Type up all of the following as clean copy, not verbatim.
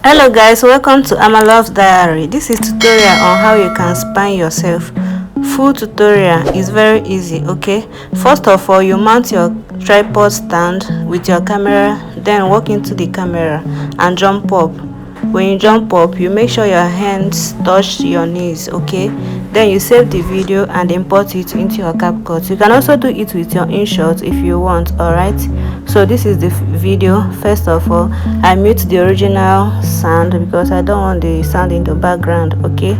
Hello guys, welcome to Amalove's Diary. This is tutorial on how you can spine yourself. Full tutorial is very easy. Okay, first of all, you mount your tripod stand with your camera, then walk into the camera and jump up. When you jump up, you make sure your hands touch your knees. Okay, then you save the video and import it into your Capcut. You can also do it with your InShot if you want. Alright, so this is the video. First of all, I mute the original sound because I don't want the sound in the background. Okay,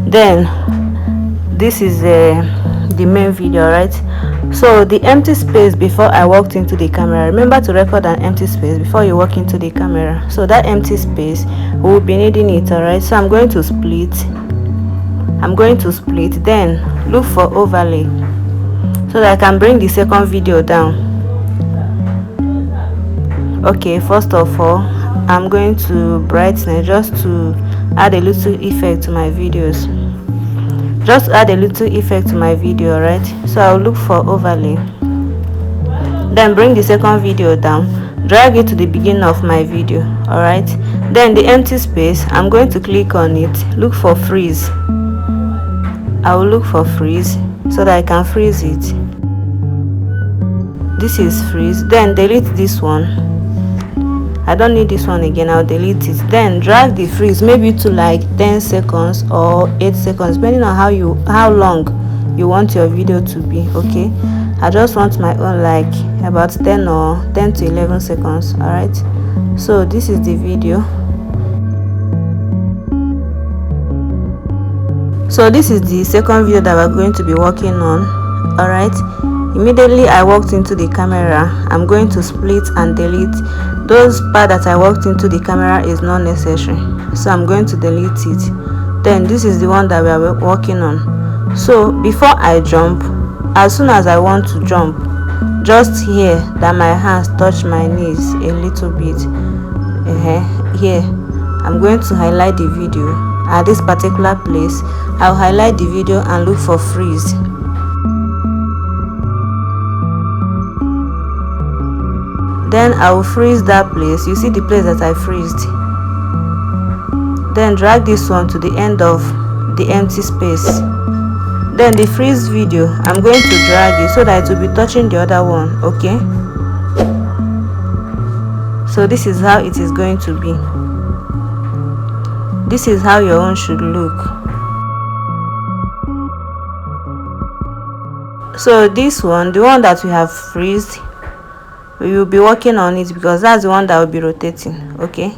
then this is the main video, right? So the empty space before I walked into the camera, remember to record an empty space before you walk into the camera. So that empty space, we will be needing it. Alright, so I'm going to split, then look for overlay so that I can bring the second video down. Okay, first of all, I'm going to brighten just to add a little effect to my videos. Right? So I'll look for overlay, then bring the second video down, drag it to the beginning of my video. Alright, then the empty space, I'm going to click on it, look for freeze. I will look for freeze so that I can freeze it. This is freeze. Then delete this one. I don't need this one again. I'll delete it. Then drag the freeze maybe to like 10 seconds or 8 seconds, depending on how long you want your video to be. Okay, I just want my own like about 10 to 11 seconds. All right, so this is the video. So this is the second video that we're going to be working on. All right, immediately I walked into the camera, I'm going to split and delete those parts that I walked into the camera is not necessary, so I'm going to delete it. Then this is the one that we are working on. So before I jump, as soon as I want to jump, just here that my hands touch my knees a little bit. Here I'm going to highlight the video at this particular place. I'll highlight the video and look for freeze. Then I will freeze that place. You see the place that I freezed. Then drag this one to the end of the empty space. Then the freeze video, I'm going to drag it so that it will be touching the other one. Okay, so this is how it is going to be. This is how your own should look. So this one, the one that we have freezed, we will be working on it because that's the one that will be rotating. Okay,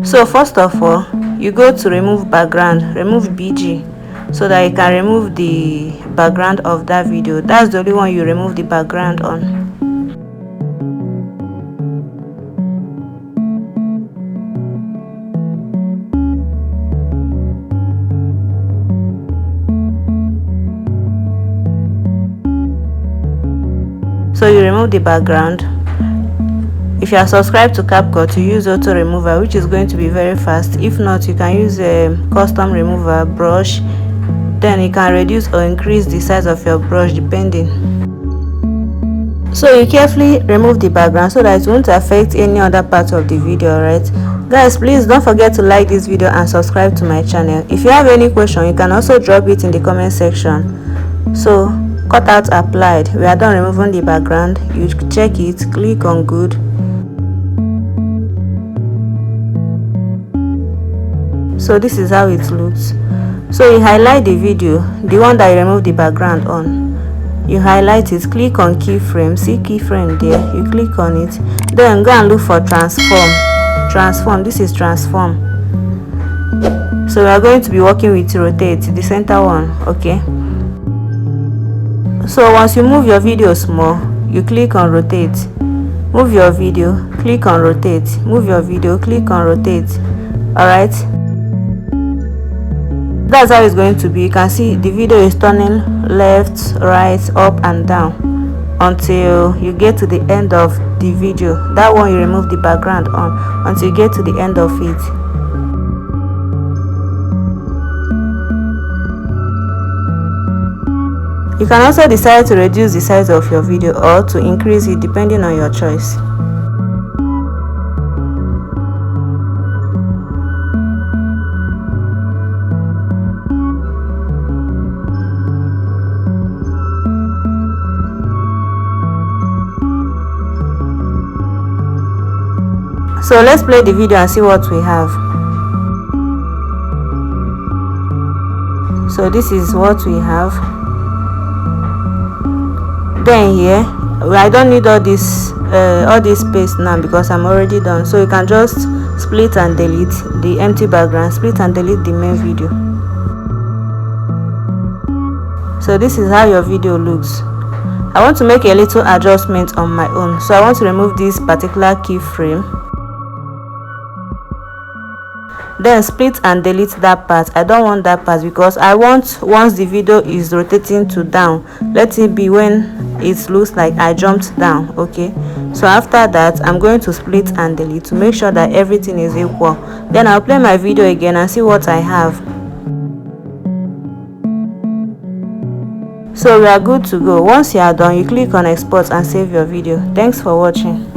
so first of all, you go to remove background, remove BG, so that you can remove the background of that video. That's the only one you remove the background on. So you remove the background. If you are subscribed to Capcut, you use auto remover, which is going to be very fast. If not, you can use a custom remover brush. Then you can reduce or increase the size of your brush depending. So you carefully remove the background so that it won't affect any other part of the video. Alright guys, please don't forget to like this video and subscribe to my channel. If you have any question, you can also drop it in the comment section. So cutout applied, we are done removing the background. You check it, click on good. So this is how it looks. So you highlight the video, the one that you remove the background on, you highlight it, click on keyframe, see keyframe there, you click on it, then go and look for transform. This is transform. So we are going to be working with rotate, the center one. Okay, so once you move your video small, you click on rotate, move your video, click on rotate, move your video, click on rotate. Alright, that's how it's going to be. You can see the video is turning left, right, up and down until you get to the end of the video. That one you remove the background on until you get to the end of it. You can also decide to reduce the size of your video or to increase it depending on your choice. So let's play the video and see what we have. So this is what we have. Then here, I don't need all this space now because I'm already done. So you can just split and delete the empty background, split and delete the main video. So this is how your video looks. I want to make a little adjustment on my own, so I want to remove this particular keyframe. Then split and delete that part. I don't want that part because I want, once the video is rotating to down, let it be when it looks like I jumped down. Okay, so after that I'm going to split and delete to make sure that everything is equal. Then I'll play my video again and see what I have. So we are good to go. Once you are done, you click on export and save your video. Thanks for watching.